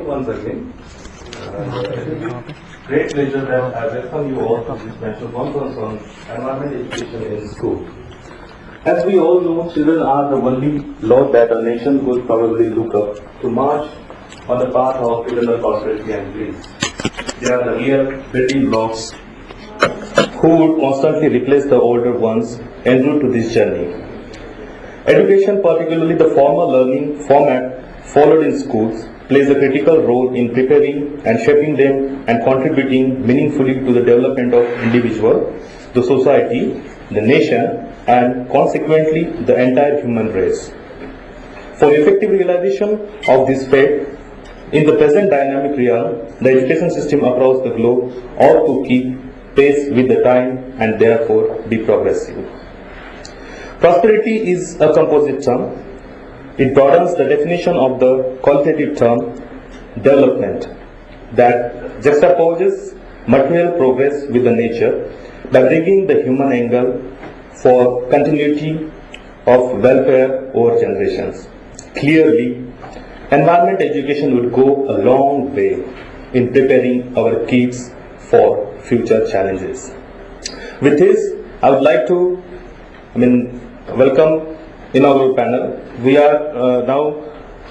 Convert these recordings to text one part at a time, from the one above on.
morning once again. Great pleasure that I welcome you all to this national conference on environment education in school. As we all know, children are the only lot that a nation would probably look up to march on the path of eternal prosperity and peace. They are the real building blocks who would constantly replace the older ones en route to this journey. Education, particularly the formal learning format followed in schools, plays a critical role in preparing and shaping them and contributing meaningfully to the development of individual, the society, the nation, and consequently the entire human race. For effective realization of this fate, in the present dynamic realm, the education system across the globe ought to keep pace with the time and therefore be progressive. Prosperity is a composite term. It broadens the definition of the qualitative term development that juxtaposes material progress with the nature by bringing the human angle for continuity of welfare over generations. Clearly, environment education would go a long way in preparing our kids for future challenges. With this, I would like to welcome inaugural panel. We are now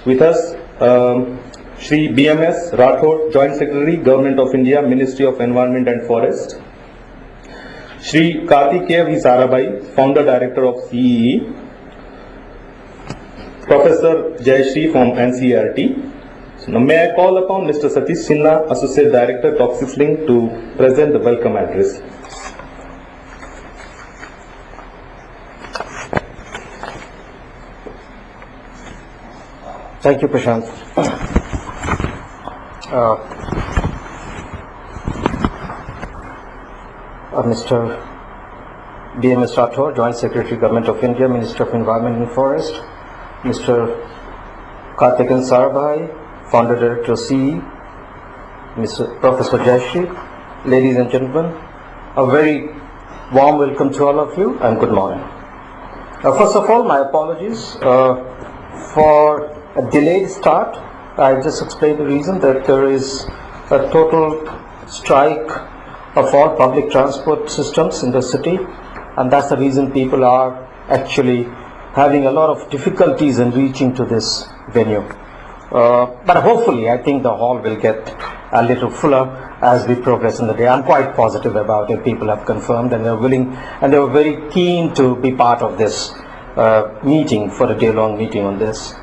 with us Shri BMS Rathod, Joint Secretary, Government of India, Ministry of Environment and Forest. Shri Kartikeya V. Sarabhai, Founder Director of CEE. Professor Jayashree from NCERT. So now may I call upon Mr. Satish Sinha, Associate Director, Toxics Link, to present the welcome address. Thank you, Prashant. Mr. BMS Rathod, Joint Secretary, Government of India, Minister of Environment and Forest. Mr. Kartikeya Sarabhai, Founder Director of CE. Mr. Professor Jayashree, ladies and gentlemen, a very warm welcome to all of you and good morning. First of all, my apologies for a delayed start. I just explained the reason that there is a total strike of all public transport systems in the city, and that's the reason people are actually having a lot of difficulties in reaching to this venue. But hopefully, I think the hall will get a little fuller as we progress in the day. I'm quite positive about it. People have confirmed and they're willing and they were very keen to be part of this meeting, for a day-long meeting on this.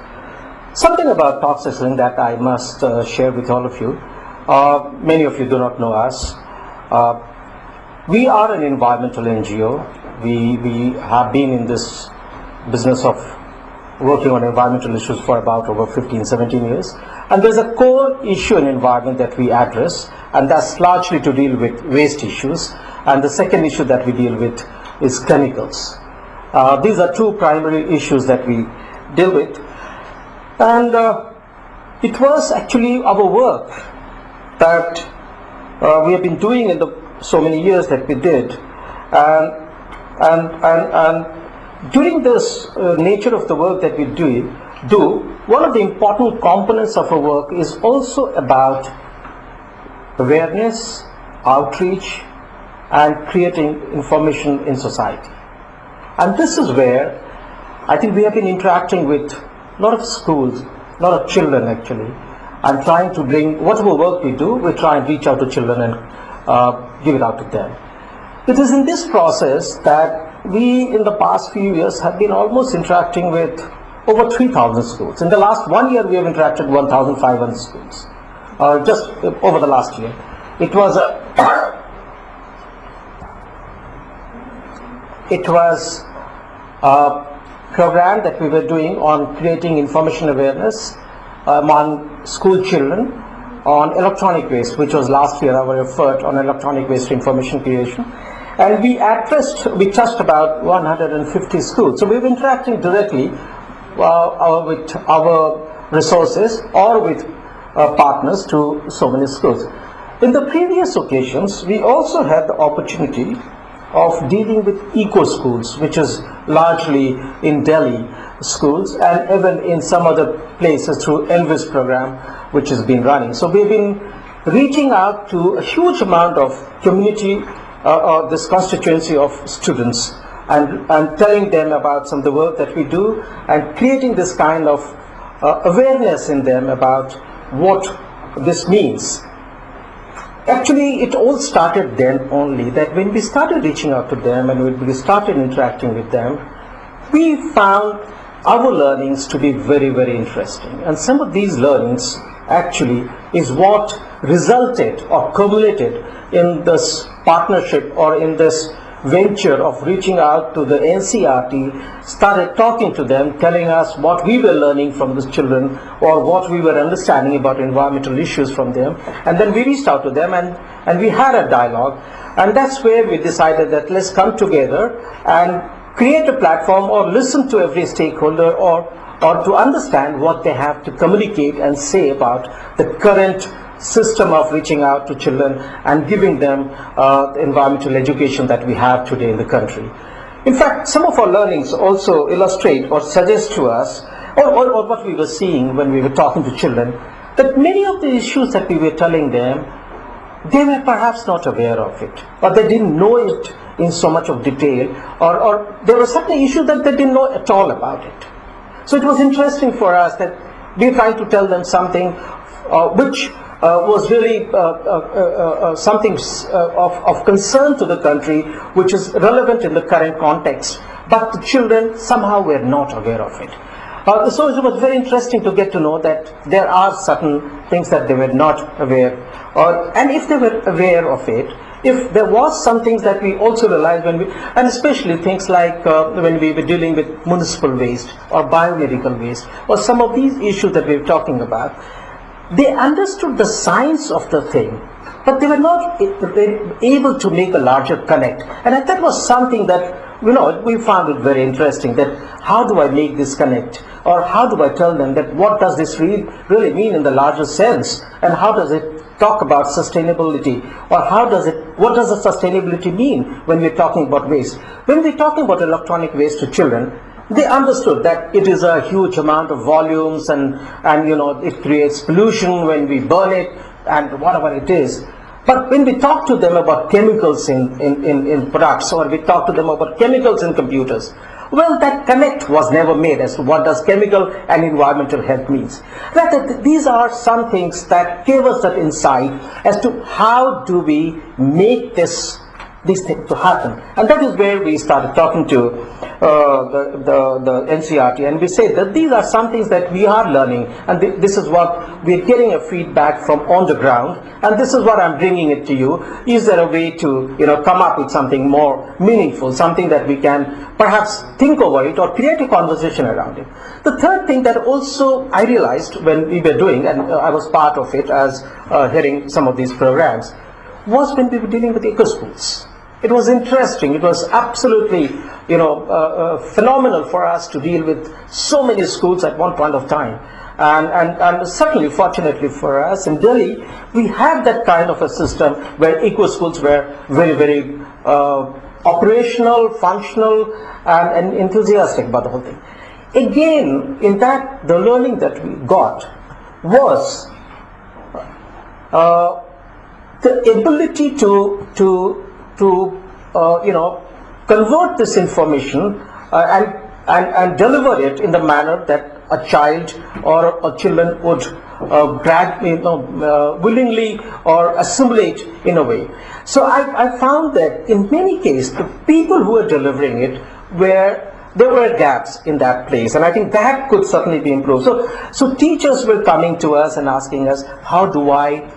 Something about Toxics Link that I must share with all of you. Many of you do not know us. We are an environmental NGO. We have been in this business of working on environmental issues for about over 15, 17 years. And there's a core issue in environment that we address, and that's largely to deal with waste issues. And the second issue that we deal with is chemicals. These are two primary issues that we deal with. And it was actually our work that we have been doing in the so many years that we did. And during this nature of the work that we do, one of the important components of our work is also about awareness, outreach, and creating information in society. And this is where I think we have been interacting with a lot of schools, a lot of children actually, and trying to bring whatever work we do, we try and reach out to children and give it out to them. It is in this process that we in the past few years have been almost interacting with over 3,000 schools. In the last 1 year we have interacted with 1,500 schools, just over the last year. It was a program that we were doing on creating information awareness among school children on electronic waste, which was last year our effort on electronic waste information creation. And we touched about 150 schools. So we were interacting directly with our resources or with partners to so many schools. In the previous occasions, we also had the opportunity of dealing with eco schools, which is largely in Delhi schools and even in some other places through Elvis program, which has been running. So we've been reaching out to a huge amount of community, this constituency of students, and telling them about some of the work that we do, and creating this kind of awareness in them about what this means. Actually, it all started then only, that when we started reaching out to them and when we started interacting with them, we found our learnings to be very, very interesting. And some of these learnings actually is what resulted or culminated in this partnership or in this venture of reaching out to the NCERT, started talking to them, telling us what we were learning from the children or what we were understanding about environmental issues from them. And then we reached out to them and we had a dialogue. And that's where we decided that let's come together and create a platform or listen to every stakeholder or to understand what they have to communicate and say about the current system of reaching out to children and giving them the environmental education that we have today in the country. In fact, some of our learnings also illustrate or suggest to us, or what we were seeing when we were talking to children, that many of the issues that we were telling them, they were perhaps not aware of it, or they didn't know it in so much of detail, or there were certain issues that they didn't know at all about it. So it was interesting for us that we were trying to tell them something which was really something of concern to the country, which is relevant in the current context, but the children somehow were not aware of it. So it was very interesting to get to know that there are certain things that they were not aware, and if they were aware of it, if there was some things that we also realized and especially things like when we were dealing with municipal waste or biomedical waste or some of these issues that we were talking about, they understood the science of the thing, but they were not able to make a larger connect. And that was something that, we found it very interesting, that how do I make this connect? Or how do I tell them that what does this really mean in the larger sense? And how does it talk about sustainability? Or what does the sustainability mean when we're talking about waste? When we're talking about electronic waste to children, they understood that it is a huge amount of volumes and it creates pollution when we burn it and whatever it is. But when we talk to them about chemicals in products, or we talk to them about chemicals in computers, well, that connect was never made as to what does chemical and environmental health means. Rather, these are some things that gave us that insight as to how do we make these things to happen. And that is where we started talking to the NCERT, and we say that these are some things that we are learning, and this is what we're getting a feedback from on the ground, and this is what I'm bringing it to you. Is there a way to come up with something more meaningful, something that we can perhaps think over it or create a conversation around it? The third thing that also I realized when we were doing, and I was part of it as hearing some of these programs, was when we were dealing with eco schools. It was interesting. It was absolutely, phenomenal for us to deal with so many schools at one point of time. And certainly, fortunately for us in Delhi, we had that kind of a system where eco schools were very, very operational, functional, and enthusiastic about the whole thing. Again, in that, the learning that we got was the ability to convert this information and deliver it in the manner that a child or a children would willingly or assimilate in a way. So I found that in many cases the people who were delivering it there were gaps in that place, and I think that could certainly be improved. So teachers were coming to us and asking us, how do I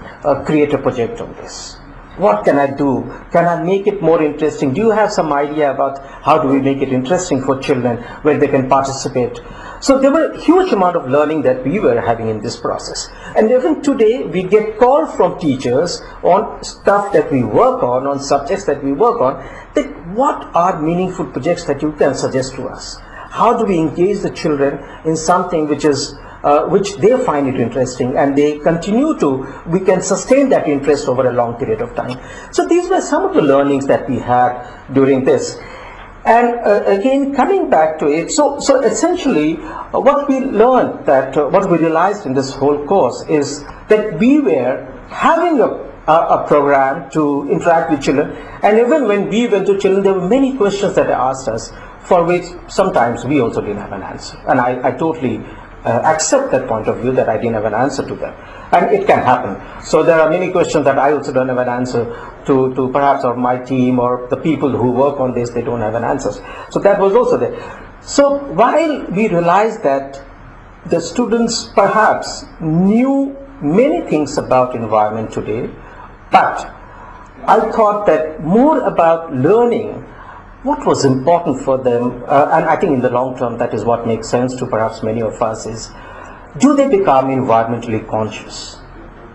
create a project on this? What can I do? Can I make it more interesting? Do you have some idea about how do we make it interesting for children where they can participate? So there were a huge amount of learning that we were having in this process. And even today, we get calls from teachers on stuff that we work on subjects that we work on, that what are meaningful projects that you can suggest to us? How do we engage the children in something which they find it interesting, and we can sustain that interest over a long period of time. So these were some of the learnings that we had during this. And again, coming back to it, so essentially, what we learned what we realized in this whole course is that we were having a program to interact with children, and even when we went to children, there were many questions that they asked us, for which sometimes we also didn't have an answer. And I totally accept that point of view, that I didn't have an answer to them. And it can happen. So there are many questions that I also don't have an answer to perhaps, or my team or the people who work on this, they don't have an answer. So that was also there. So while we realized that the students perhaps knew many things about environment today, but I thought that more about learning what was important for them, and I think in the long term that is what makes sense to perhaps many of us, is do they become environmentally conscious?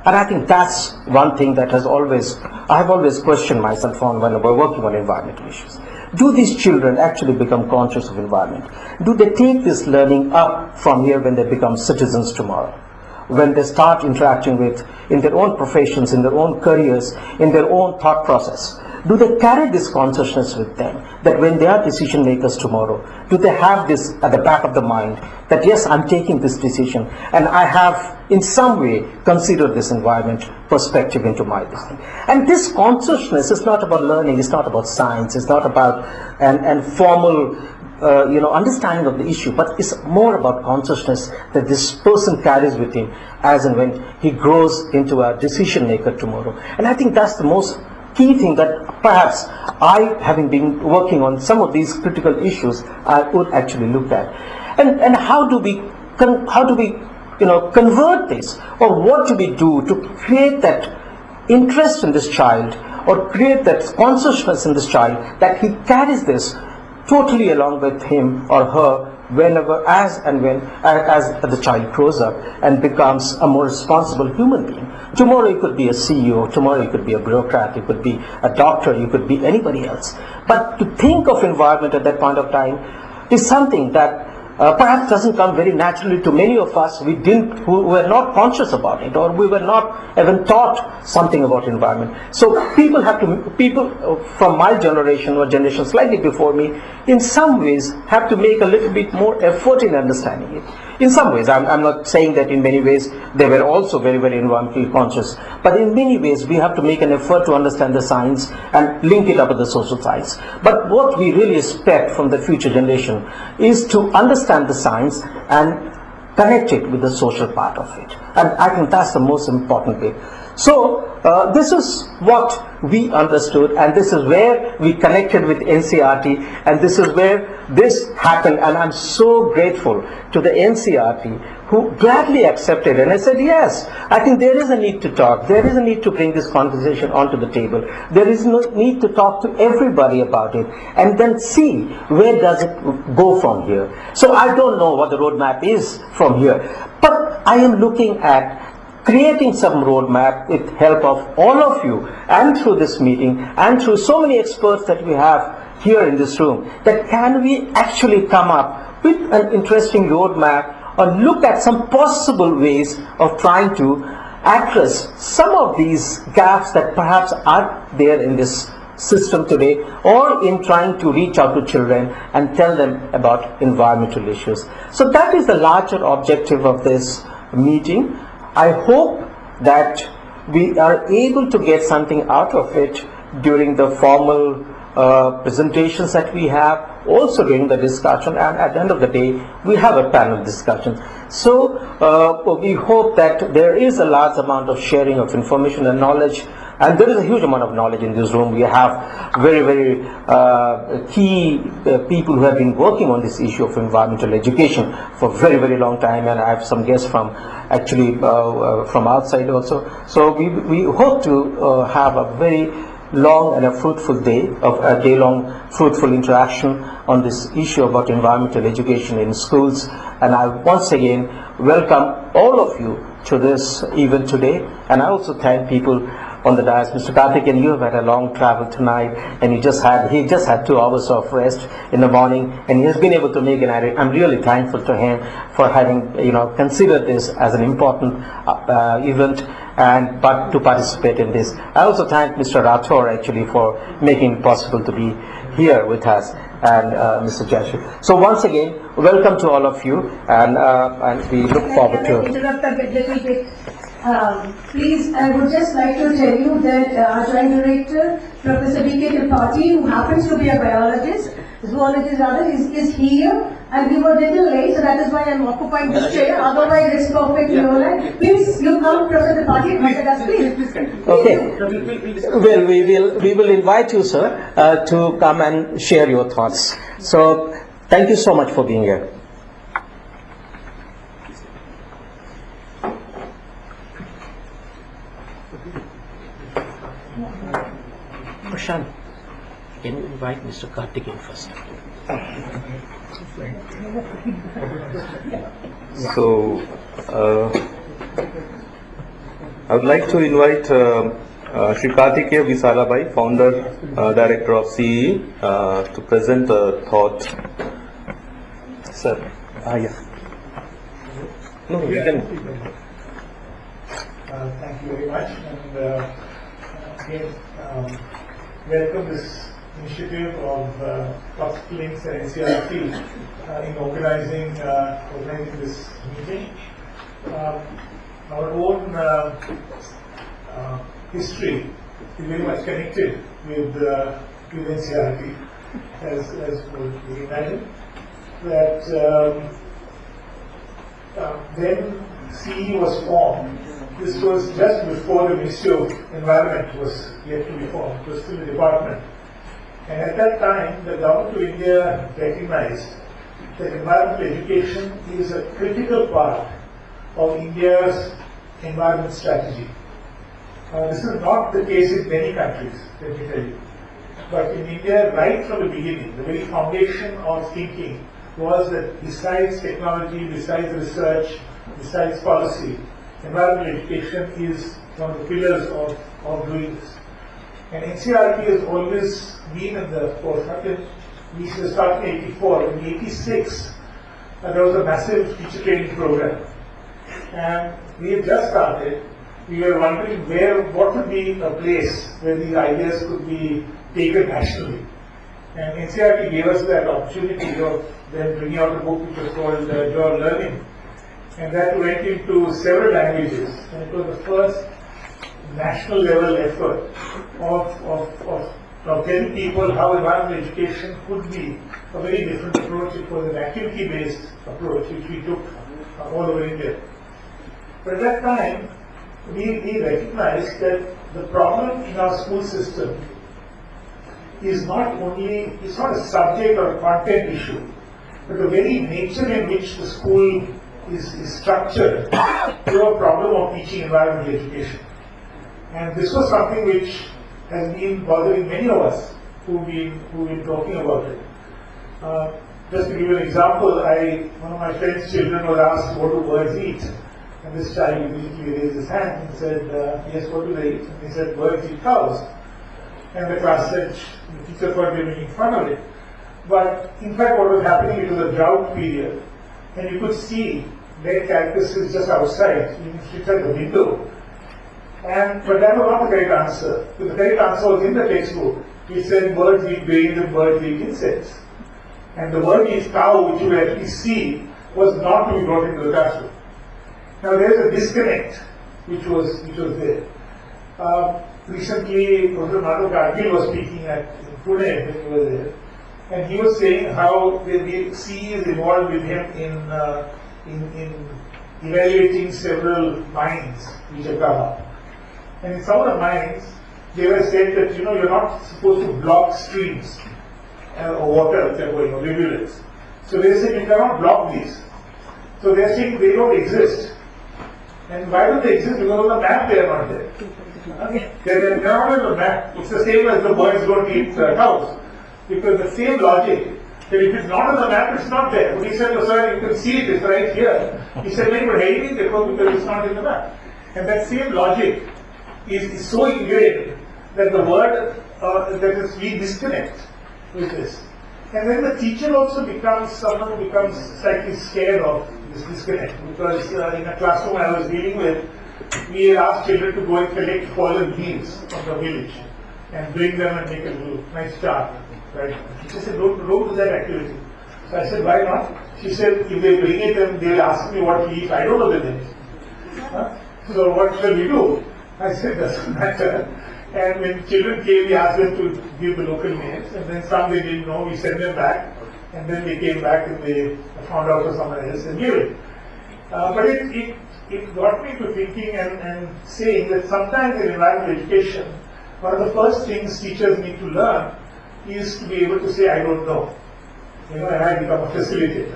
And I think that's one thing that I have always questioned myself on when we're working on environmental issues. Do these children actually become conscious of environment? Do they take this learning up from here when they become citizens tomorrow? When they start interacting with, in their own professions, in their own careers, in their own thought process? Do they carry this consciousness with them, that when they are decision makers tomorrow, do they have this at the back of the mind, that yes, I'm taking this decision and I have in some way considered this environment perspective into my decision. And this consciousness is not about learning, it's not about science, it's not about an formal understanding of the issue, but it's more about consciousness that this person carries with him as and when he grows into a decision maker tomorrow. And I think that's the most key thing that perhaps I, having been working on some of these critical issues, I would actually look at. And how do we convert this, or what do we do to create that interest in this child, or create that consciousness in this child, that he carries this totally along with him or her whenever, as the child grows up and becomes a more responsible human being. Tomorrow you could be a CEO, tomorrow you could be a bureaucrat, you could be a doctor, you could be anybody else. But to think of environment at that point of time is something that perhaps doesn't come very naturally to many of us who were not conscious about it, or we were not even taught something about environment. So people from my generation or generation slightly before me, in some ways have to make a little bit more effort in understanding it. In some ways, I'm not saying that in many ways they were also very, very environmentally conscious, but in many ways we have to make an effort to understand the science and link it up with the social science. But what we really expect from the future generation is to understand the science and connect it with the social part of it. And I think that's the most important bit. So this is what we understood, and this is where we connected with NCERT, and this is where this happened. And I'm so grateful to the NCERT who gladly accepted, and I said, yes, I think there is a need to talk, there is a need to bring this conversation onto the table, there is no need to talk to everybody about it, and then see where does it go from here. So I don't know what the roadmap is from here, but I am looking at creating some roadmap with help of all of you, and through this meeting, and through so many experts that we have here in this room, that can we actually come up with an interesting roadmap, or look at some possible ways of trying to address some of these gaps that perhaps are there in this system today, or in trying to reach out to children and tell them about environmental issues. So that is the larger objective of this meeting. I hope that we are able to get something out of it during the formal presentations that we have, also during the discussion, and at the end of the day we have a panel discussion. So we hope that there is a large amount of sharing of information and knowledge, and there is a huge amount of knowledge in this room. We have very, very key people who have been working on this issue of environmental education for a very, very long time, and I have some guests from from outside also. So we hope to have a very long and a fruitful day, of a day-long fruitful interaction on this issue about environmental education in schools. And I once again welcome all of you to this event today, and I also thank people on the dais. Mr. Karthikeyan, you have had a long travel tonight, and he just had 2 hours of rest in the morning, and he has been able to make an edit. I'm really thankful to him for having considered this as an important event, but to participate in this. I also thank Mr. Rathore actually for making it possible to be here with us. and Mr. Jashir. So once again, welcome to all of you, and we look forward Can I to. interrupt a little bit? Please, I would just like to tell you that our Joint Director, Professor B.K. Tripathi, who happens to be a biologist, zoologist rather, is here, and we were a little late, so that is why I am occupying this chair. Otherwise, it's perfect, you know. Please, you come, Professor Tripathi, visit us, please. Okay. Well, we will invite you, sir, to come and share your thoughts. So, thank you so much for being here. Prashant, can you invite Mr. Karthik in first? So, I would like to invite Shri Karthikeya Visalabai, founder, director of CE, to present a thought. Sir, yeah. No, you can. Thank you very much, and again, welcome this initiative of Fox Links and NCRT in organizing this meeting. Our own history is very much connected with NCRT, as we imagine. That when CE was formed, this was just before the Ministry of Environment was yet to be formed. It was still a department. And at that time, the Government of India recognized that environmental education is a critical part of India's environment strategy. This is not the case in many countries, let me tell you. But in India, right from the beginning, the very foundation of thinking was that besides technology, besides research, besides policy, environmental education is one of the pillars of doing this. And NCRT has always been in the forefront. We started in 84. In 86, there was a massive teacher training program. And we had just started. We were wondering what would be a place where these ideas could be taken nationally. And NCRT gave us that opportunity of then bringing out a book which was called Your Learning. And that went into several languages. And it was the first national level effort of telling people how environmental education could be a very different approach. It was an activity-based approach which we took all over India. But at that time, we recognized that the problem in our school system is not a subject or a content issue, but the very nature in which the school is structured to a problem of teaching environmental education. And this was something which has been bothering many of us who've been talking about it. Just to give you an example, one of my friend's children was asked, what do birds eat? And this child immediately raised his hand and said, yes, what do they eat? And he said, birds eat cows. And the class said, the teacher thought they were making fun of it. But in fact what was happening, it was a drought period. And you could see their carcasses just outside, you could at the window. But that was not the correct answer. The correct answer was in the textbook. It said birds eat grains and birds eat insects. And the bird eats cow, which you actually see, was not to be brought into the classroom. Now there is a disconnect which was there. Recently, Professor Madhav Kargil was speaking in Pune when he was there, and he was saying how the CE is involved with him in evaluating several mines which have come up. And in some of the mines, they were said that you're not supposed to block streams or water which are going, or rivulets. So they said you cannot block these. So they are saying they don't exist. And why don't they exist? Because on the map they are not there. They're not on the map. It's the same as the birds don't eat cows. Because the same logic, that if it's not on the map, it's not there. But he said, oh, sir, you can see it, it's right here. He said, no, but hey, because it's not in the map. And that same logic is so ingrained that the word we disconnect with this. And then the teacher also becomes someone who becomes slightly scared of this disconnect, because in a classroom I was dealing with, we asked children to go and collect fallen leaves from the village and bring them and make a little nice chart. right? She said, don't do that activity. So I said, why not? She said, if they bring it and they'll ask me what to eat, I don't know the name. So what shall we do? I said, doesn't matter. And when children came, we asked them to give the local names, and then some they didn't know, we sent them back, and then they came back and they found out for someone else and gave it. But it got me to thinking and saying that sometimes in environmental education, one of the first things teachers need to learn is to be able to say, I don't know. And I become a facilitator.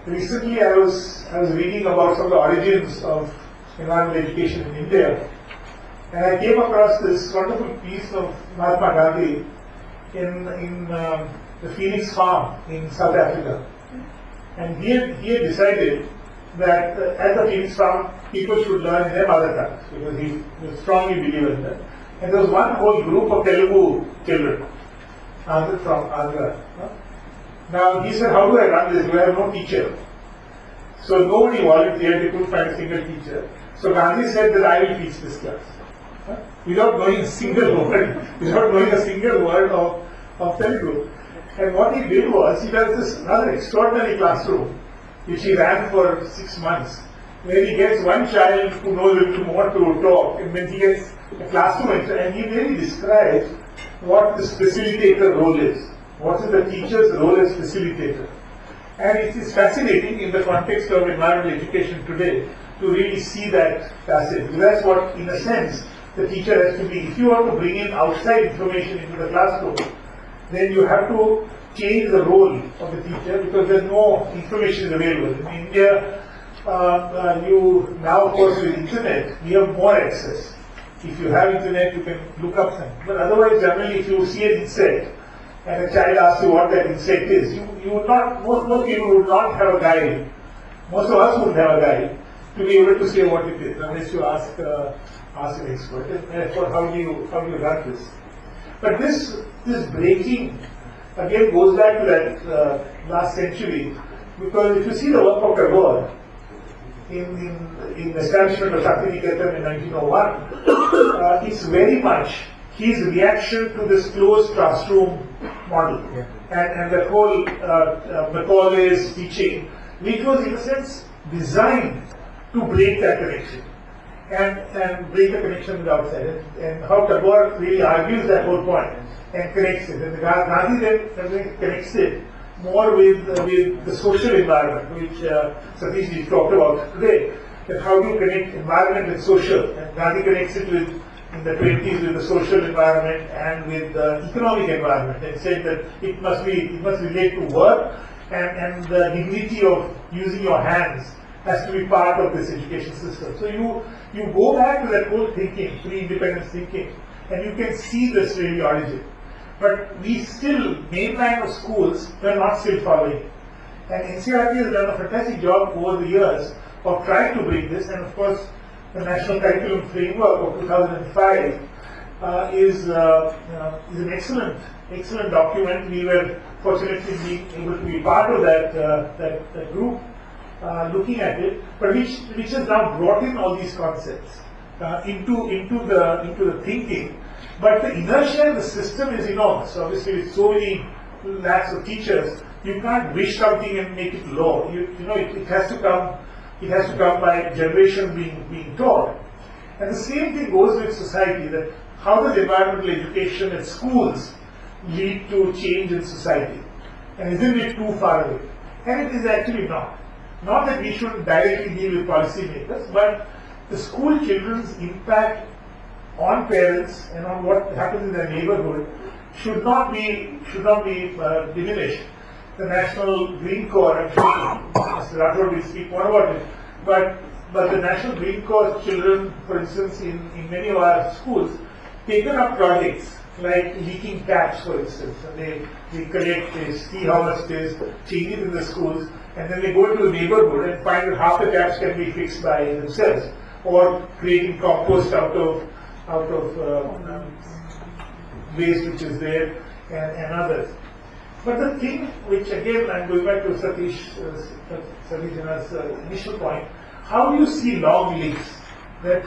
Recently I was reading about some of the origins of environmental education in India, and I came across this wonderful piece of Mahatma Gandhi in the Phoenix Farm in South Africa. And he had decided that at the Phoenix Farm, people should learn their mother tongue, because he strongly believed in that. And there was one whole group of Telugu children from Andhra. Now he said, how do I run this? We have no teacher. So nobody volunteered, they couldn't find a single teacher. So Gandhi said that I will teach this class. Without knowing a single word, of Telugu. And what he did was, he does this rather extraordinary classroom, which he ran for 6 months, where he gets one child who knows a little more to talk, and then he gets a classroom, and he really describes what this facilitator role is. What is the teacher's role as facilitator? And it is fascinating in the context of environmental education today to really see that passage. That's what, in a sense, the teacher has to be. If you want to bring in outside information into the classroom, then you have to change the role of the teacher, because there's no information available. In India, you now, of course, with internet, you have more access. If you have internet, you can look up things. But otherwise, generally, if you see an insect, and a child asks you what that insect is, you would not, most people would not have a guide. Most of us wouldn't have a guide to be able to say what it is, unless you ask an expert. And therefore, how do you run this? But this breaking again goes back to that last century, because if you see the work of Tagore in the establishment of Shantiniketan in 1901, it's very much his reaction to this closed classroom model, and the whole Macaulay's teaching, which was in a sense designed to break that connection and break the connection with the outside, and how Tagore really argues that whole point and connects it. And Gandhi then connects it more with the social environment, which Satish talked about today. That how do you connect environment with social? And Gandhi connects it with, in the 20s, with the social environment and with the economic environment, and said that it must relate to work, and the dignity of using your hands has to be part of this education system. So you go back to that whole thinking, pre-independence thinking, and you can see this really origin. But we still, mainline of schools, we are not still following. And NCERT has done a fantastic job over the years of trying to bring this, and of course the National Curriculum Framework of 2005 is an excellent document. We were fortunately being able to be part of that group looking at it, but which has now brought in all these concepts into the thinking. But the inertia in the system is enormous. Obviously, with so many lakhs of teachers, you can't wish something and make it law. It has to come. It has to come by generations being taught. And the same thing goes with society. That how does environmental education at schools lead to change in society? And isn't it too far away? And it is actually not. Not that we should directly deal with policymakers, but the school children's impact on parents and on what happens in their neighborhood should not be diminished. The National Green Corps, I'm sure Mr. Rathod will speak more about it, but the National Green Corps children, for instance, in many of our schools, taken up projects like leaking taps, for instance, and they collect, they see how much it is, change it in the schools, and then they go into the neighborhood and find that half the taps can be fixed by themselves, or creating compost out of waste which is there, and others. But the thing which, again, I'm going back to Satish Jana's initial point, how do you see long links? That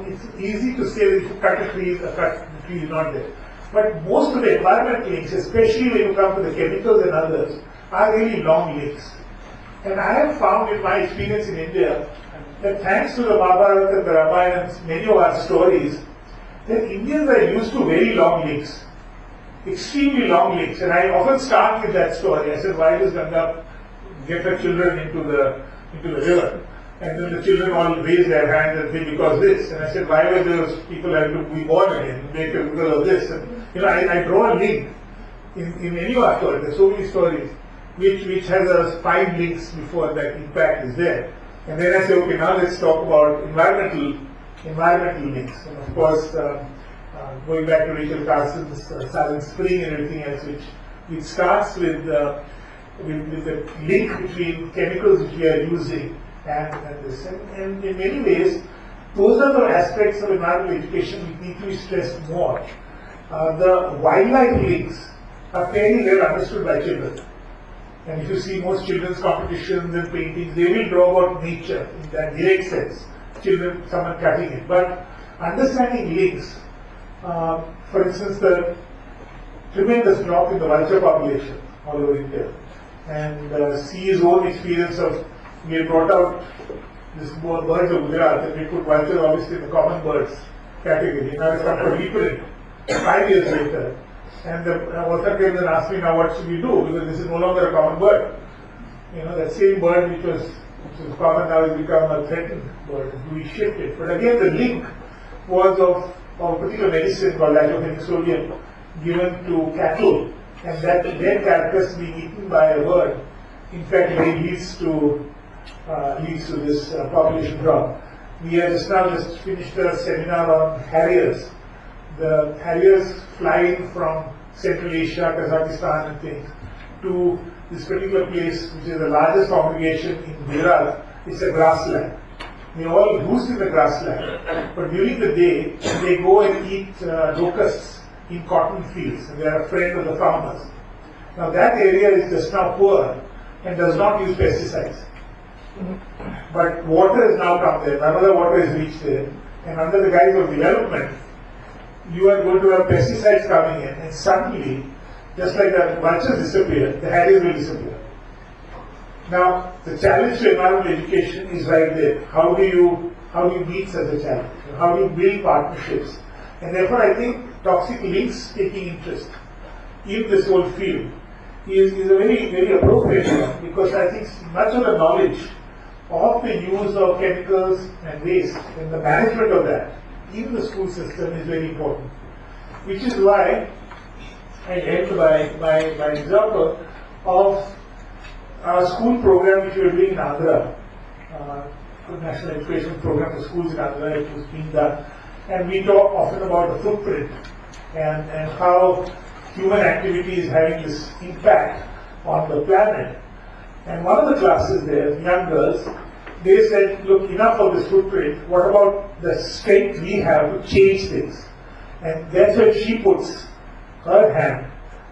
it's easy to say that if you cut a tree is not there. But most of the environment links, especially when you come to the chemicals and others, are really long links. And I have found in my experience in India that thanks to the Mahabharata and the Ramayana and many of our stories, that Indians are used to very long links, extremely long links. And I often start with that story. I said, why does Ganga get her children into the river? And then the children all raise their hands and say, because this. And I said, why were those people having to be born again? Because of this. And, I draw a link in any of our stories. There's so many stories which has a 5 links before that impact is there. And then I say, okay, now let's talk about environmental links. And of course, going back to Rachel Carson's Silent Spring and everything else, which starts with the link between chemicals which we are using and this. And in many ways, those are the aspects of environmental education which need to be stressed more. The wildlife links are fairly well understood by children. And if you see most children's competitions and paintings, they will draw about nature in that direct sense. Children, someone cutting it. But understanding links, for instance, the tremendous drop in the vulture population all over India, and see his own experience of, we had brought out this birds of Gujarat, and we put vulture obviously in the common birds category. Now it's come for reprint 5 years later. And the author came and asked me, now what should we do? Because this is no longer a common bird. That same bird which was common now has become a threatened bird. We shift it. But again, the link was of a particular medicine called Lactophenicillium given to cattle, and that their carcass being eaten by a bird, in fact, leads to this population drop. We have just finished a seminar on harriers. The harriers flying from Central Asia, Kazakhstan and things to this particular place, which is the largest congregation in Gujarat. It's a grassland. They all roost in the grassland, but during the day they go and eat locusts in cotton fields, and they are a friend of the farmers. Now that area is just now poor and does not use pesticides. But water has now come there, none other water is reached there, and under the guise of development, you are going to have pesticides coming in, and suddenly, just like the vultures disappear, the harriers will disappear. Now, the challenge to environmental education is right there. How do you meet such a challenge? How do you build partnerships? And therefore, I think toxic links taking interest in this whole field is a very, very appropriate one, because I think much of the knowledge of the use of chemicals and waste and the management of that in the school system is very important. Which is why I end by example of our school program which we are doing in Andhra, National Education Program for schools in Andhra, it was being done. And we talk often about the footprint and how human activity is having this impact on the planet. And one of the classes there, young girls, they said, look, enough of this footprint, what about the strength we have to change things? And that's when she puts her hand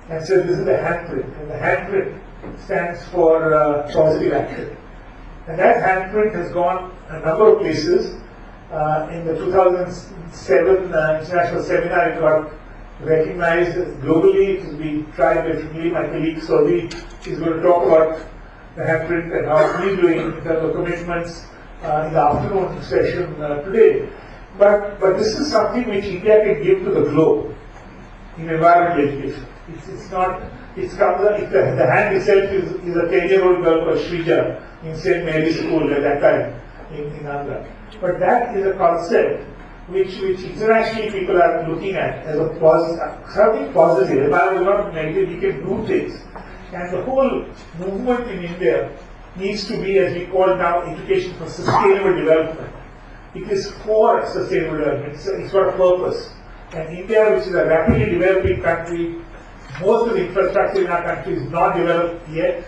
and says, this is the handprint. And the handprint stands for positive action. And that handprint has gone a number of places. In the 2007 international seminar, it got recognized globally. It has been tried differently. My colleague Sobi is going to talk about the handprint and how he's doing in terms of commitments in the afternoon session today. But this is something which India can give to the globe in environmental education. The hand itself is a 10-year-old girl called Shrija in St. Mary's School at that time in Andhra. But that is a concept which internationally people are looking at as a something positive. Environment is not negative, we can do things. And the whole movement in India needs to be, as we call now, education for sustainable development. It is for sustainable development. It's got a purpose. And India, which is a rapidly developing country, most of the infrastructure in our country is not developed yet,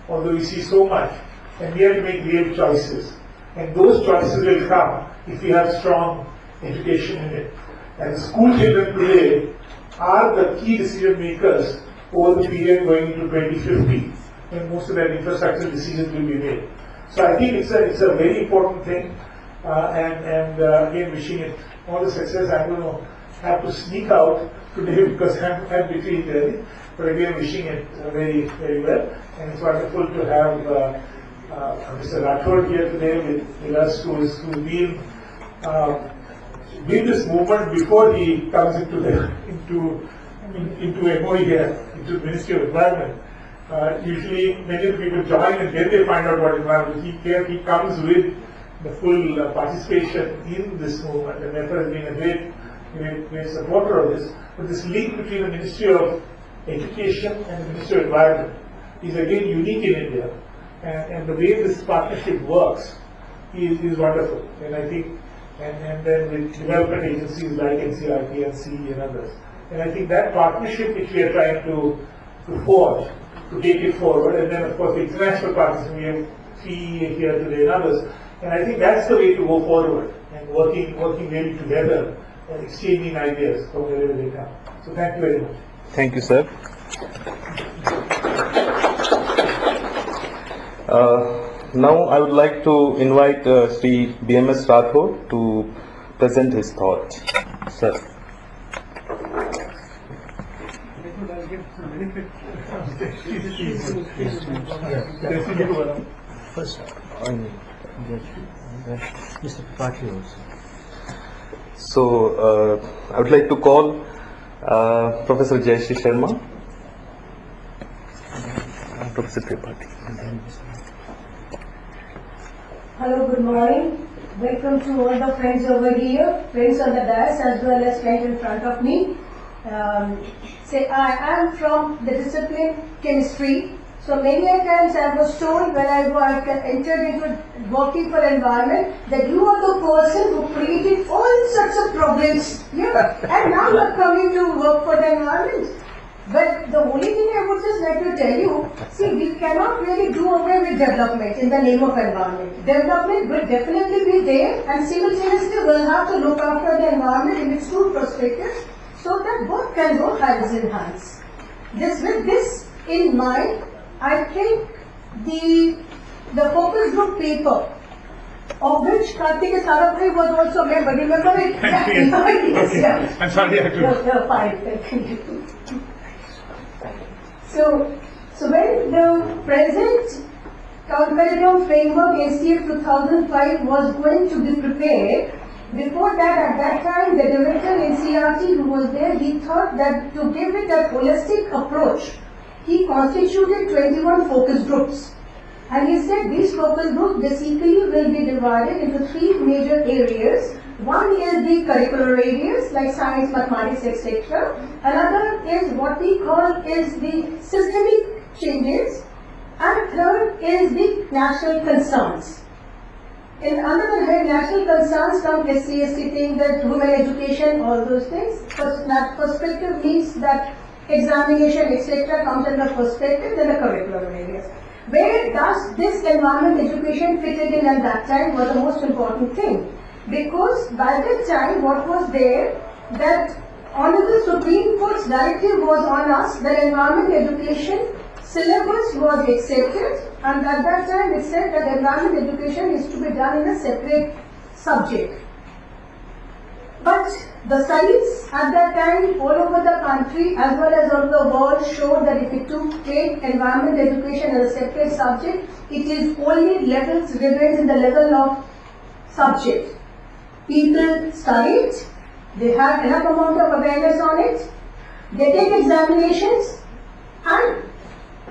although we see so much. And we have to make real choices. And those choices will come if we have strong education in it. And the school children today are the key decision makers over the period going into 2050, when most of that infrastructure decisions will be made. So I think it's a very important thing, and again wishing it all the success. I'm going to have to sneak out today because I'm between journeys. But again, wishing it very, very well. And it's wonderful to have Mr. Rathod here today with us, who's been this movement before he comes into MOE here, into the Ministry of Environment. Usually many of the people join and then they find out what environment. He comes with the full participation in this movement, and therefore has been a great supporter of this. But this link between the Ministry of Education and the Ministry of Environment is again unique in India, and the way this partnership works is wonderful. And I think, and then with development agencies like NCRP, NC and others. And I think that partnership which we are trying to forge, to take it forward, and then of course the international partners, we have CEA here today and others. And I think that's the way to go forward, and working really together and exchanging ideas from wherever they come. So thank you very much. Thank you, sir. Now I would like to invite Sri BMS Rathod to present his thoughts. Sir. First, Mr. Tripathi also. So I would like to call Professor Jayashree Sharma. Professor Tripathi. Hello, good morning. Welcome to all the friends over here, friends on the dais as well as friends in front of me. I am from the discipline chemistry. So many a times I was told when I entered into working for environment that you are the person who created all sorts of problems here, and now you are coming to work for the environment. But the only thing I would just like to tell you, see, we cannot really do away with development in the name of environment. Development will definitely be there, and simultaneously will have to look after the environment in its true perspective, so that both can go hands in hands. With this in mind, I think the focus group paper, of which Karthikeya Sarabhai was also a member, remember it? Yes. Yeah. I'm sorry, I couldn't. You're fine, thank you. So when the present comparative framework STF 2005 was going to be prepared, before that, at that time, the director in CRT who was there, he thought that to give it a holistic approach, he constituted 21 focus groups. And he said these focus groups basically will be divided into 3 major areas. One is the curricular areas like science, mathematics, etc. Another is what we call is the systemic changes. And third is the national concerns. Under the head national concerns come SC/ST things, that women education, all those things. That perspective means that examination, etc. comes under perspective, then the curricular areas. Where does this environment education fitted in at that time was the most important thing. Because by that time what was there, that Honorable Supreme Court's directive was on us that environment education syllabus was accepted, and at that time it said that environment education is to be done in a separate subject. But the studies at that time all over the country as well as all over the world showed that if you take environment education as a separate subject, it is only remains in the level of subject. People study it, they have enough amount of awareness on it, they take examinations, and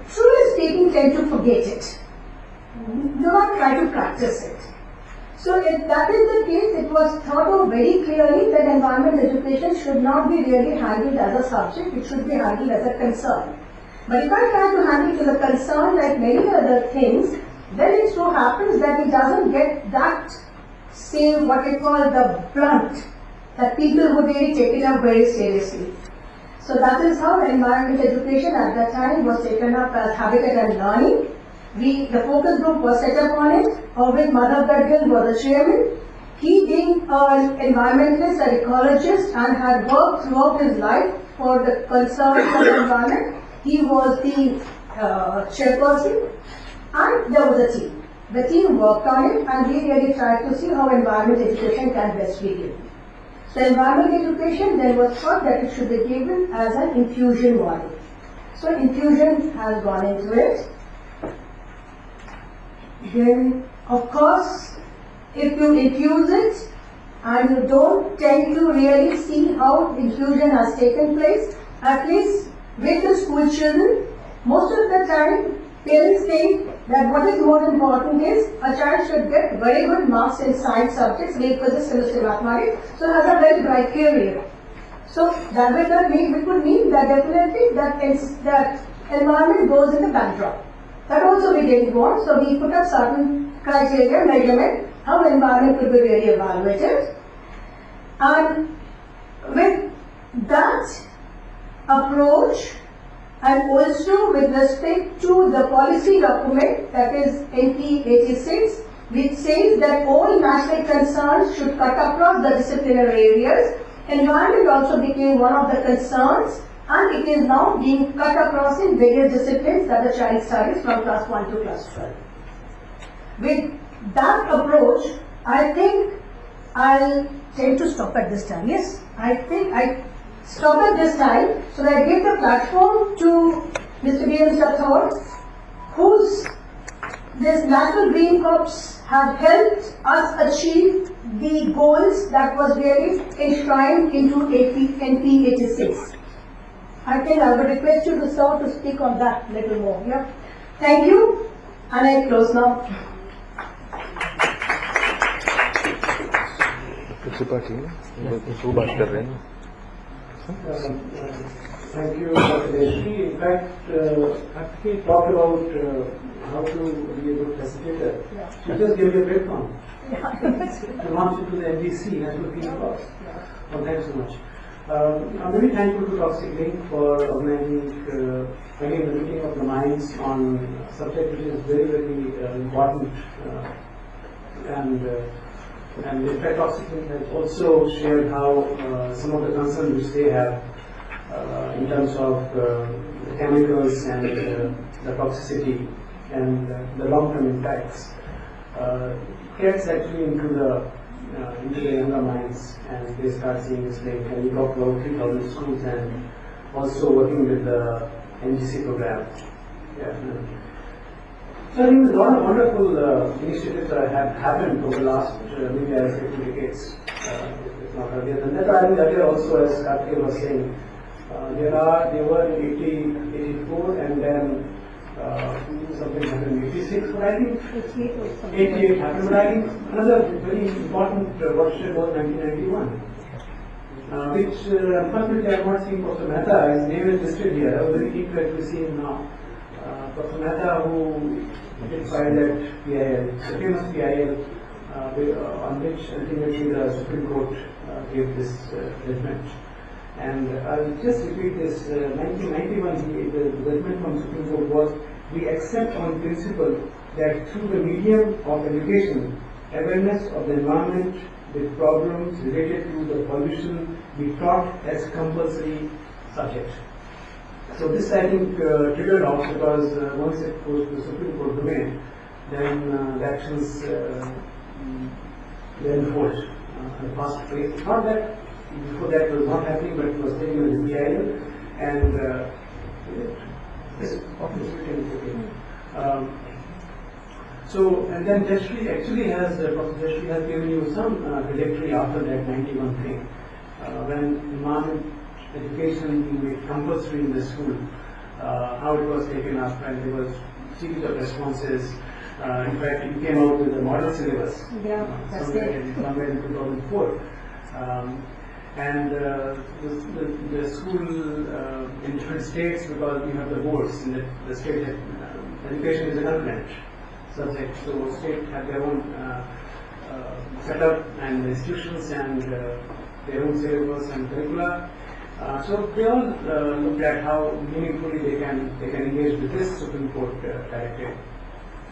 truly speaking tend to forget it. Do not try to practice it. So if that is the case, it was thought of very clearly that environment education should not be really handled as a subject, it should be handled as a concern. But if I try to handle it as a concern like many other things, then it so happens that it doesn't get that, say, what we call the blunt, that people would really take it up very seriously. So that is how environment education at that time was taken up as habitat and learning. The focus group was set up on it. Arvind Madhav Gadgil was the chairman. He being an environmentalist, an ecologist, and had worked throughout his life for the concerns of the environment, he was the chairperson, and there was a team. The team worked on it, and we really tried to see how environment education can best be given. So environmental education then was thought that it should be given as an infusion model. So infusion has gone into it. Then, of course, if you infuse it and you don't tend to really see how infusion has taken place, at least with the school children, most of the time parents think that what is more important is a child should get very good marks in science subjects, like physics, chemistry, mathematics, so has a very bright career. So that would mean that definitely that environment goes in the backdrop. That also we didn't want, so we put up certain criteria, measurement, how environment could be really evaluated. And with that approach, and also with respect to the policy document, that is NP 86, which says that all national concerns should cut across the disciplinary areas. Environment also became one of the concerns, and it is now being cut across in various disciplines that the child studies from class 1 to class 12. With that approach, I think I'll tend to stop at this time. Yes, I think I stop at this time, so that I give the platform to Mr. B.M. Rathore, whose this National Green Corps have helped us achieve the goals that was really enshrined into NP 86. I think I would request you to sir to speak on that little more. Yeah. Thank you, and I close now. Thank you, Dr. Deshri. In fact, Karthikeyan talked about how to be a good facilitator. She just gave me a breakdown. To launch into the NDC, National Green Corps. Well, thanks so much. I'm very thankful to Toxic Link for organizing again the meeting of the minds on a subject which is very, very important. And in fact, Toxic Link has also shared how some of the concerns which they have in terms of the chemicals and the toxicity and the long-term impacts gets actually into the younger minds, and they start seeing this link. And we talked about 3,000 schools and also working with the NGC program. Yeah. So I think a lot of wonderful initiatives that have happened over the last maybe I say 2 decades, if not earlier than that. I think earlier also, as Karthikeyan was saying, there were in 84 and then something happened in 86, but I think 88 happened, but I think another very important watershed was 1991, which unfortunately I have not seen Professor Mehta. His name is listed here. I was very keen to actually see him now. Professor Mehta, who did file that PIL, the famous PIL, on which ultimately the Supreme Court gave this judgment. And I'll just repeat this. 1991, the judgment from Supreme Court was, we accept on principle that through the medium of education, awareness of the environment with problems related to the pollution be taught as compulsory subject. So this I think triggered off, because once it goes to the Supreme Court domain, then the actions were enforced at a fast pace. Not that before that was not happening, but it was taken as a PIL, and this so, and then Deshri actually has, Professor Deshri has given you some trajectory after that 91 thing, when environment education being made compulsory in the school, how it was taken up, and there was a series of responses. In fact, it came out with a model syllabus somewhere in 2004. And the school in different states, because we have the boards in the state, education is a concurrent subject, so state have their own setup and institutions and their own syllabus and curricula. So they all looked at how meaningfully they can engage with this Supreme Court directive.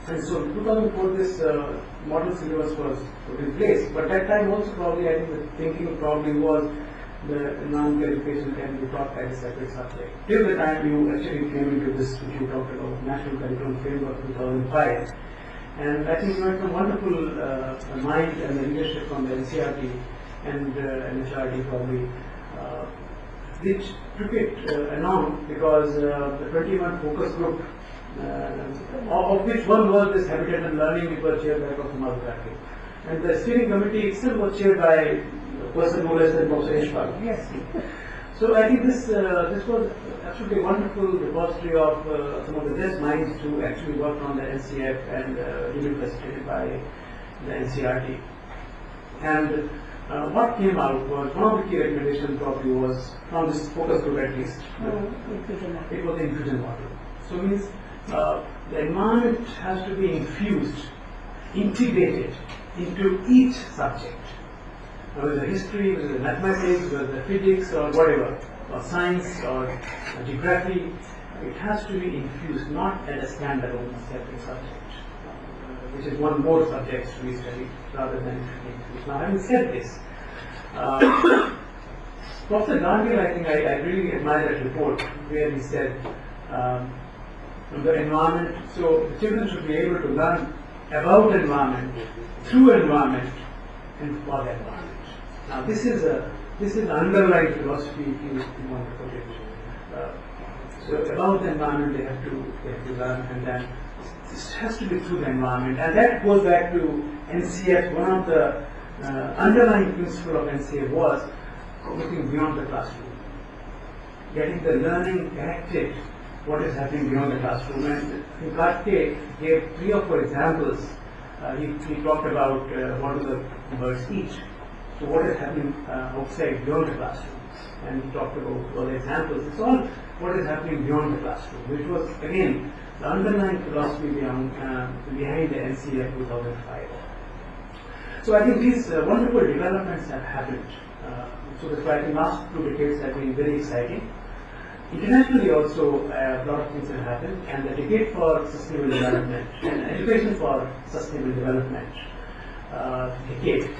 And so in 2004 this model syllabus was put in place, but that time also probably I think the thinking probably was the non-education can be taught as a separate subject. Till the time you actually came into this, which you talked about, National Curriculum Framework 2005. And I think you had some wonderful mind and the leadership from the NCRT and NHRD probably, which took it along because the 21 focus group, of which one was this Habitat and Learning, which was chaired by Dr. Madhukar. And the steering committee itself was chaired by a person no less than Dr. Ishfaq. Yes. So I think this was absolutely wonderful repository of some of the best minds to actually work on the NCF and duly facilitated by the NCRT. And what came out was, one of the key recommendations probably was, from this focus group at least, it was the infusion model. So it means the environment has to be infused, integrated into each subject. Whether the history, whether the mathematics, whether the physics or whatever, or science or geography, it has to be infused, not as a standalone separate subject, which is one more subject to be studied rather than infused. Now, having said this, Professor Gandhi, I think I really admire that report where he said the environment, so the children should be able to learn about environment, through environment, and for the environment. Now, this is the underlying philosophy, if you want to put it. So about the environment, they have to learn, and then this has to be through the environment, and that goes back to NCF. One of the underlying principle of NCF was looking beyond the classroom, getting the learning connected. What is happening beyond the classroom? And Karthik gave 3 or 4 examples. He talked about what do the birds eat. So what is happening outside beyond the classroom? And he talked about all the examples. It's all what is happening beyond the classroom, which was again the underlying philosophy behind the NCF 2005. So I think these wonderful developments have happened. So that's why I think last 2 decades have been very exciting. Internationally also, a lot of things have happened, and the debate for sustainable development and education for sustainable development decade,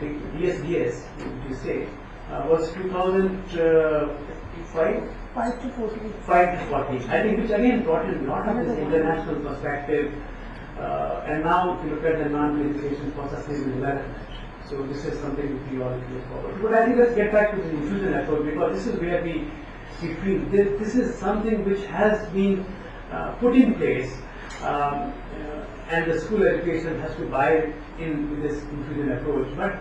the DSDS, you say, was 2005? 5 to 14. 5 to 14. I think which again brought in a lot of this international perspective, and now if you look at the environmental education for sustainable development. So this is something which we all look forward to. But I think let's get back to the infusion approach, because this is where we feel this is something which has been put in place, and the school education has to buy in with this infusion approach. But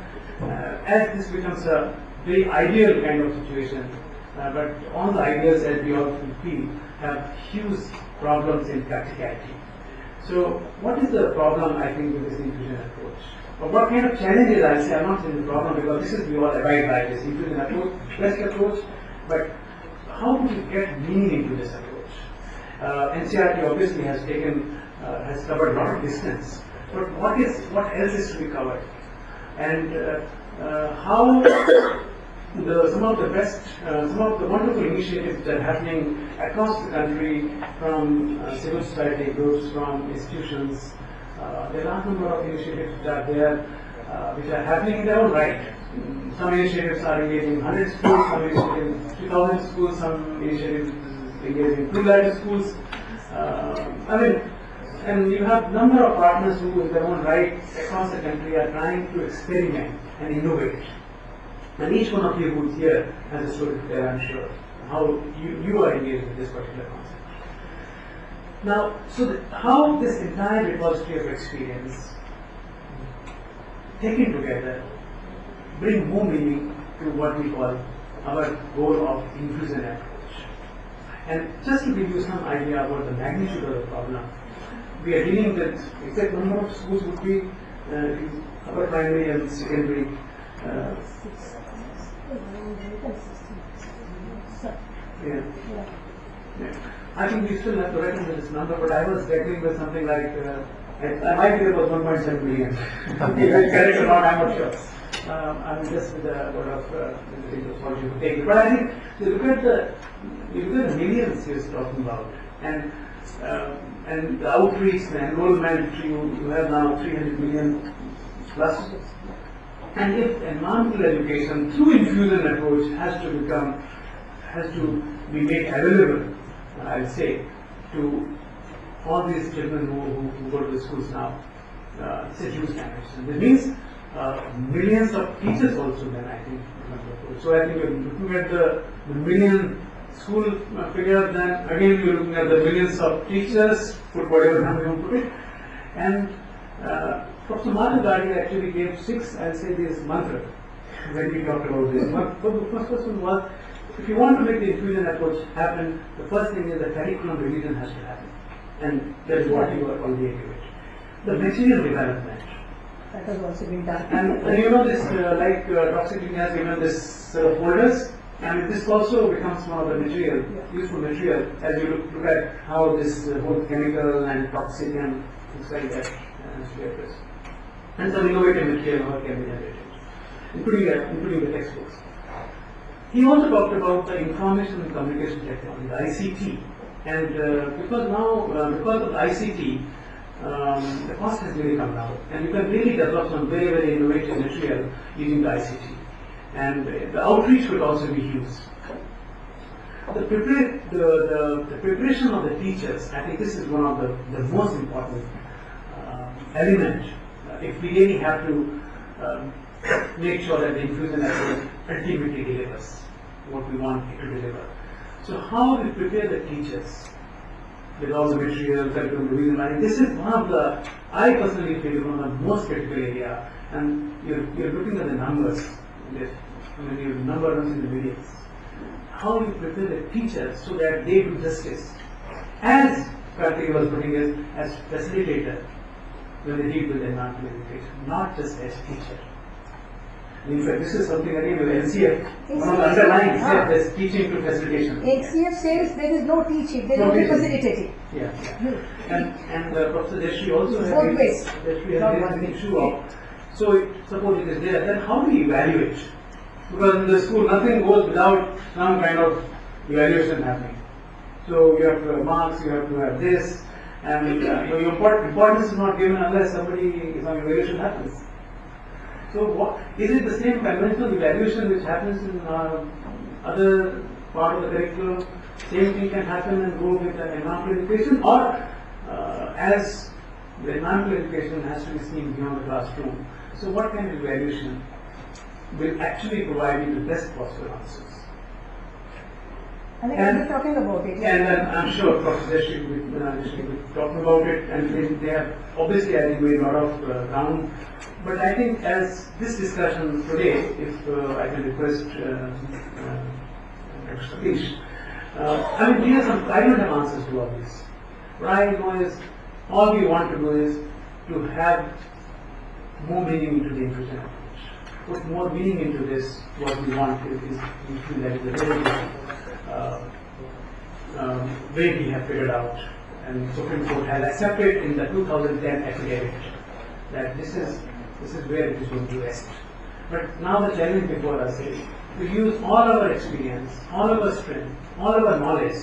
as this becomes a very ideal kind of situation, but all the ideas, as we all feel, have huge problems in practicality. So what is the problem, I think, with this infusion approach? Or what kind of challenges, I'll say, I'm not saying the problem, because this is, we all abide by this infusion approach, best approach, but how do we get meaning into this approach? NCRT obviously has covered a lot of distance, but what else is to be covered? And how some of the wonderful initiatives that are happening across the country from civil society groups, from institutions. There are a large number of initiatives which are there, which are happening in their own right. Some initiatives are engaging 100 schools, some initiatives 2,000 schools, some initiatives engaging 200 schools. And you have a number of partners who, in their own right, across the country, are trying to experiment and innovate. And each one of you who is here has a story to tell, I'm sure, how you are engaged with this particular concept. Now, so how this entire repository of experience, taken together, bring more meaning to what we call our goal of infusion approach. And just to give you some idea about the magnitude of the problem, we are dealing with exact number of schools would be upper primary and secondary. I think we still have to reckon with this number, but I was reckoning with something like, I might be about 1.7 million. If I correct or not, I'm not sure. I'm just with a word of what you take. But I think you look at the millions he was talking about, and the outreach, the enrollment, you have now 300 million plus. And if environmental education through infusion approach has to be made available, I would say, to all these children who go to the schools now, it's a huge challenge. That means millions of teachers also then I think. So I think you're looking at the million school figure, then again you're looking at the millions of teachers, put whatever number you put it. And Professor Madhugadi actually gave 6, I'll say this mantra when we talked about this. The first question was, if you want to make the inclusion approach happen, the first thing is the curriculum revision has to happen. And that is what you are already doing. The material development. That has also been done. And you know this, Toxicity has given this set of folders, and this also becomes one of the material, useful material, as you look at how this whole chemical and toxic and things like that has to be addressed. And some innovative material how it can be generated, including the textbooks. He also talked about the information and communication technology, the ICT. And because of the ICT, the cost has really come down, and you can really develop some very, very innovative material using the ICT. And the outreach will also be huge. The preparation of the teachers, I think this is one of the most important element. If we really have to make sure that the inclusion approach ultimately delivers what we want it to deliver. So how we prepare the teachers with all the material, curriculum revision, I think this is one of the, I personally feel, one of the most critical area. And you're looking at the numbers, your number runs in the millions. How you prepare the teachers so that they do justice, as Karthik was putting it, as facilitator when they deal with environmental education, not just as teacher. In fact, this is something again with NCF, one of the underlying steps is teaching to facilitation. HCF says there is no teaching, there is only facilitating. Yeah. And Professor Deshri also has Both ways. Deshri has an issue of, so suppose it is there, then how do we evaluate? Because in the school nothing goes without some kind of evaluation happening. So you have to have marks, you have to have this, and your importance is not given unless some evaluation happens. So what, is it the same conventional evaluation which happens in other part of the curriculum? Same thing can happen and go with the environmental education, or as the environmental education has to be seen beyond the classroom. So what kind of evaluation will actually provide you the best possible answers? I think we're talking about it. And I'm sure Professor Deshri will be talking about it, and they have obviously I think made a lot of ground. But I think as this discussion today, if I can request Dr. Satish, I mean, I don't have answers to all this. What I know is, all we want to do is to have more meaning into the inclusion approach. Put more meaning into this, what we want is that is the way we have figured out, and Supreme Court has accepted in the 2010 affidavit that this is where it is going to rest. But now the challenge before us is to use all our experience, all our strength, all our knowledge,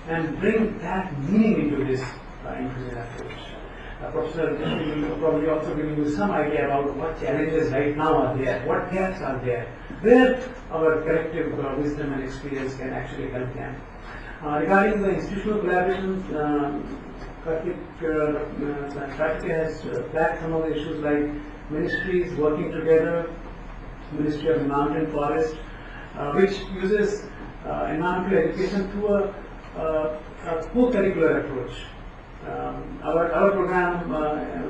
and bring that meaning into this inclusion approach. Professor Deshri will probably also give you some idea about what challenges right now are there, what gaps are there, where our collective wisdom and experience can actually help them. Regarding the institutional collaboration, Karthik has flagged some of the issues like ministries working together, Ministry of Environment and Forest, which uses environmental education through a co-curricular approach. Our program,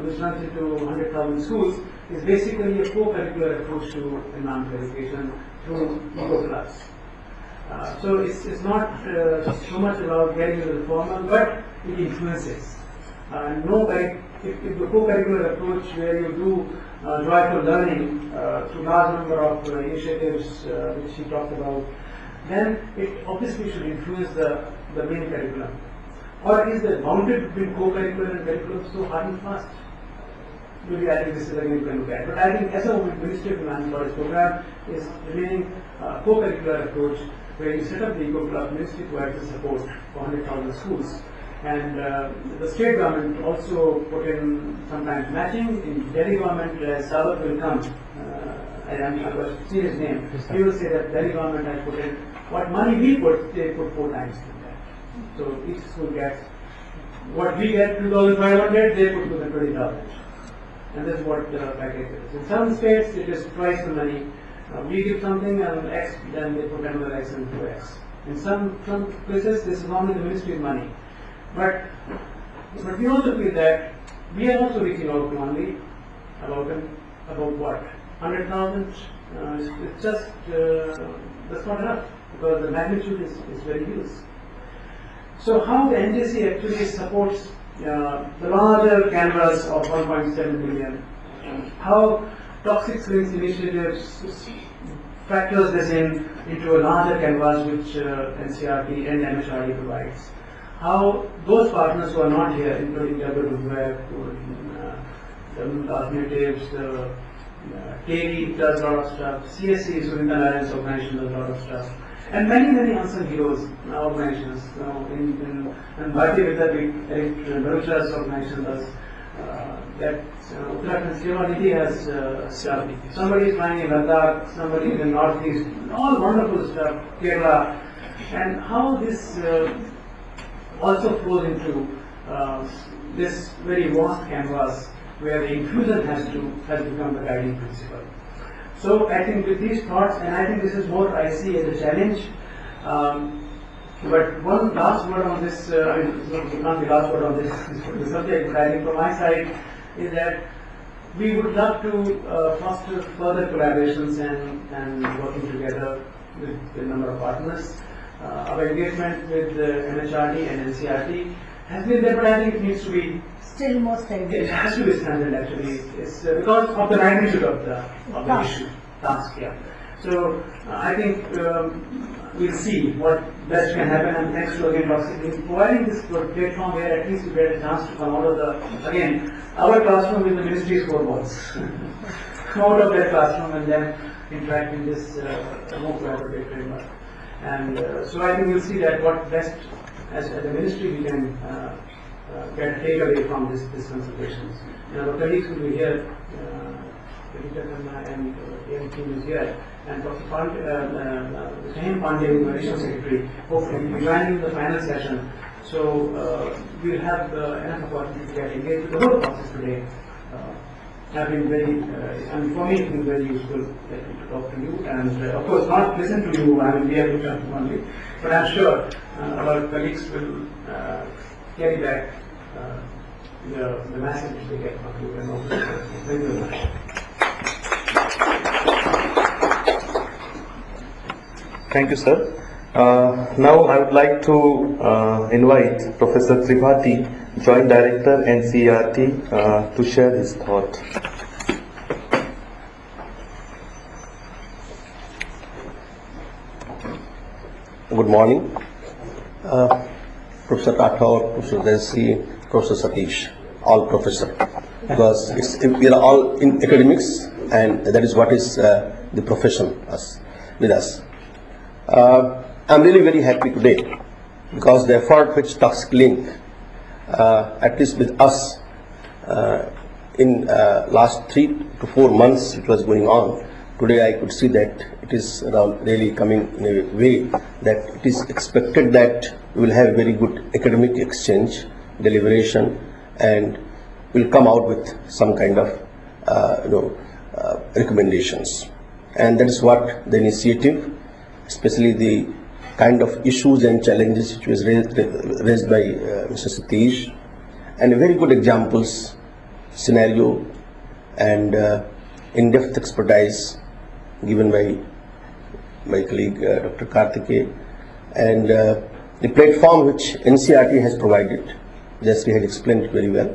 which runs into 100,000 schools, is basically a co-curricular approach to environmental education through eco-clubs. So it's not so much about getting into the formal, but it influences. If the co-curricular approach where you do joyful learning through large number of initiatives which he talked about, then it obviously should influence the main curriculum. Or is the boundary between co-curricular and curriculum so hard and fast? Maybe I think this is again you can look at. But I think as a Ministry of Environment Forest program is remaining co-curricular approach where you set up the Eco Club, Ministry provides the support for 100,000 schools. And the state government also put in sometimes matching. In Delhi government, Sabat will come, I will see his name, he will say that Delhi government has put in what money we put, they put 4 times in that. So each school gets what we get 2,500, they put 220,000. And that's what the package is. In some states, it is twice the money. We give something and X, then they put another X into X. In some places, this is only the ministry's money. But we also feel that we are also reaching out to only about what? 100,000? It's just, that's not enough, because the magnitude is very huge. So how the NJC actually supports the larger canvas of 1.7 billion, how toxic screens initiatives factors this into a larger canvas which NCRT and MHRD provides. How those partners who are not here, including WWF, the alternatives, KD does a lot of stuff, CSC, Suriname Alliance Organization does a lot of stuff, and many unsung heroes organizations. And Bharatiya Vidyapith, Eric Barucha's organization does that. Uttarakhand Seva Nidhi has stuff. Somebody is flying in Ladakh, somebody in the northeast, all wonderful stuff, Kerala, and how this also flows into this very vast canvas where the inclusion has become the guiding principle. So I think with these thoughts, and I think this is what I see as a challenge. But one last word on this, not the last word on this subject, but I think from my side is that we would love to foster further collaborations and working together with a number of partners. Our engagement with MHRD and NCRT has been there, but I think it needs to be Still more stable. it has to be standard actually. It's because of the magnitude of the issue, task. Yeah. So I think we'll see what best can happen, and thanks to again Toxic providing this platform where at least we get a chance to come out of the, again, our classroom in the ministry's four walls. Come out of that classroom and then interact in this more collaborative framework. And so I think we'll see that what best as a ministry we can take away from these consultations. And our colleagues will be here, and AM team is here, and Dr. Sahim Pandey, the Additional Secretary, hopefully will be joining the final session. So we'll have enough opportunity to get engaged with the whole process today. Have been very, and for me it's been very useful to talk to you, and of course not listen to you, I mean we have to talk only, but I'm sure our colleagues will carry back the message they get from you, and also thank you very much. Thank you, sir. Now I would like to invite Professor Tripathi, Joint Director NCERT, to share his thought. Good morning, Professor Rathore, Professor Desi, Professor Satish, all professor, because we are all in academics, and that is what is the profession with us. I'm really very happy today because the effort which Toxic Link, at least with us, in last 3 to 4 months it was going on. Today I could see that it is really coming in a way that it is expected that we will have very good academic exchange, deliberation, and will come out with some kind of recommendations. And that is what the initiative, especially the kind of issues and challenges which was raised by Mr. Satish, and very good examples, scenario, and in-depth expertise given by my colleague Dr. Karthike, and the platform which NCERT has provided, just we had explained it very well,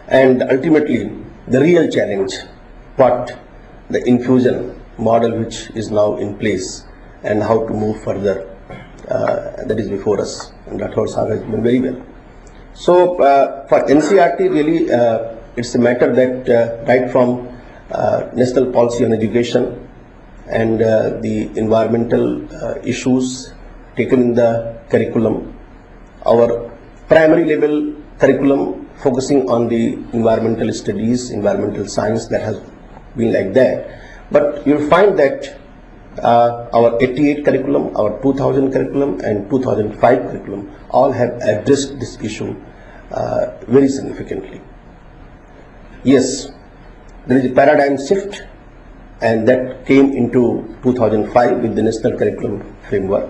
and ultimately the real challenge, what the infusion model which is now in place and how to move further, that is before us, and that also has been very well. So for NCERT really it's a matter that right from national policy on education and the environmental issues taken in the curriculum, our primary level curriculum focusing on the environmental studies, environmental science, that has been like that. But you'll find that our 88 curriculum, our 2000 curriculum and 2005 curriculum all have addressed this issue very significantly. Yes, there is a paradigm shift, and that came into 2005 with the National Curriculum Framework.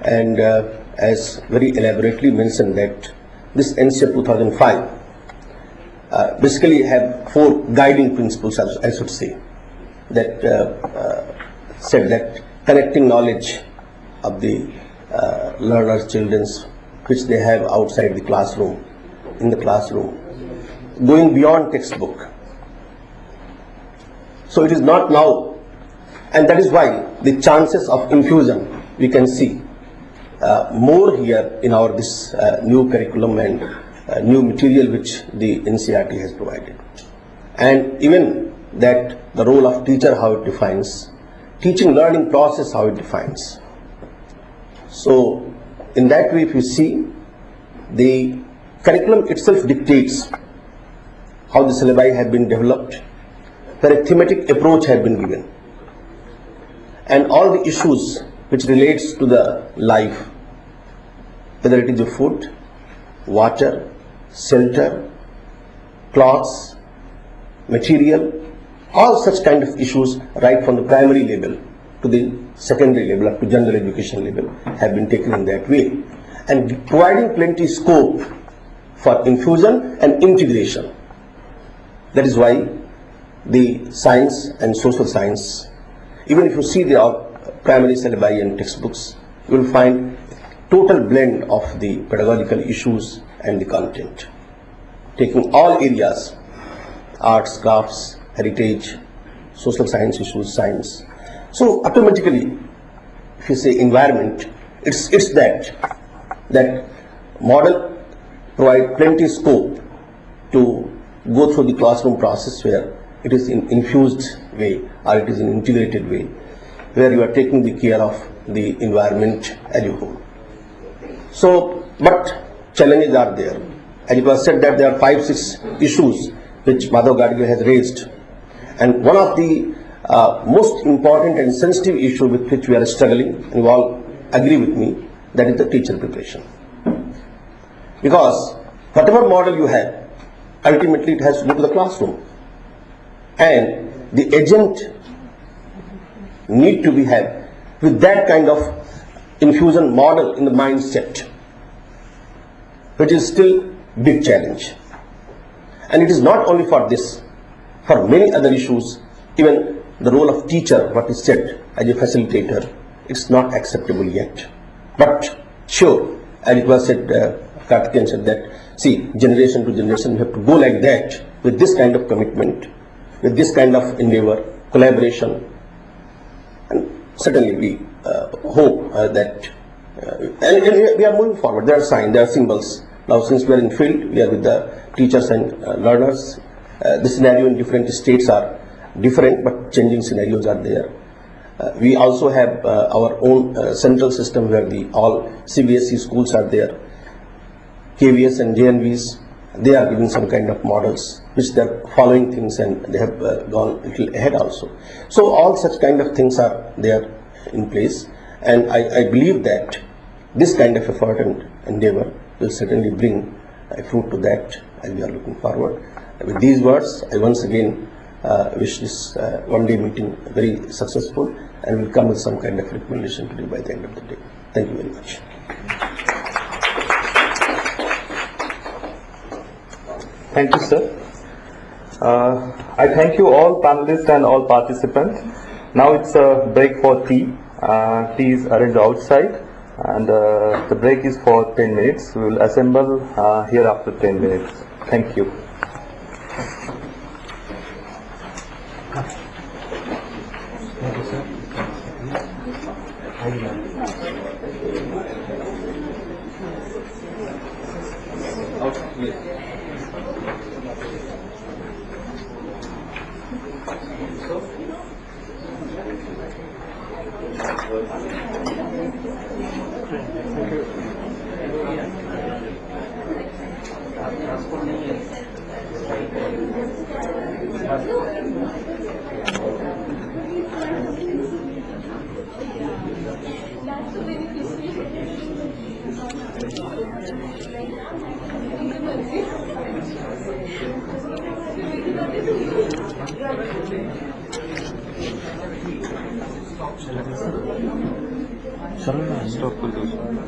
And as very elaborately mentioned, that this NCF 2005 basically have 4 guiding principles, I should say, that said that connecting knowledge of the learners, children's, which they have outside the classroom, in the classroom, going beyond textbook. So it is not now, and that is why the chances of infusion we can see more here in our this new curriculum and new material which the NCERT has provided. And even that the role of teacher, how it defines, teaching learning process, how it defines. So in that way, if you see, the curriculum itself dictates how the syllabi have been developed, where a thematic approach has been given, and all the issues which relates to the life, whether it is the food, water, shelter, clothes, material, all such kind of issues right from the primary level to the secondary level up to general education level have been taken in that way, and providing plenty scope for infusion and integration. That is why the science and social science, even if you see the primary syllabi and textbooks, you will find total blend of the pedagogical issues and the content, taking all areas, arts, crafts, heritage, social science issues, science. So automatically, if you say environment, it's that model provide plenty scope to go through the classroom process where it is in infused way or it is in integrated way, where you are taking the care of the environment as a whole. So, but challenges are there. As it was said that there are 5-6 issues which Madhav Gadgil has raised, and one of the most important and sensitive issue with which we are struggling, and you all agree with me, that is the teacher preparation. Because whatever model you have, ultimately it has to go to the classroom, and the agent need to be had with that kind of infusion model in the mindset, which is still big challenge. And it is not only for this, for many other issues, even the role of teacher, what is said as a facilitator, it's not acceptable yet. But sure, as it was said, Karthikeyan said that, see, generation to generation, we have to go like that, with this kind of commitment, with this kind of endeavor, collaboration, and certainly we hope that, and we are moving forward. There are signs, there are symbols. Now since we are in field, we are with the teachers and learners. The scenario in different states are different, but changing scenarios are there. We also have our own central system where all CBSE schools are there. KVS and JNVs, they are giving some kind of models which they are following things, and they have gone a little ahead also. So all such kind of things are there in place, and I believe that this kind of effort and endeavor will certainly bring a fruit to that, and we are looking forward. With these words, I once again wish this one-day meeting very successful, and will come with some kind of recommendation to you by the end of the day. Thank you very much. Thank you, sir. I thank you all panelists and all participants. Now it's a break for tea. Tea is arranged outside, and the break is for 10 minutes. We will assemble here after 10 minutes. Thank you.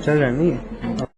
चल रहा है नहीं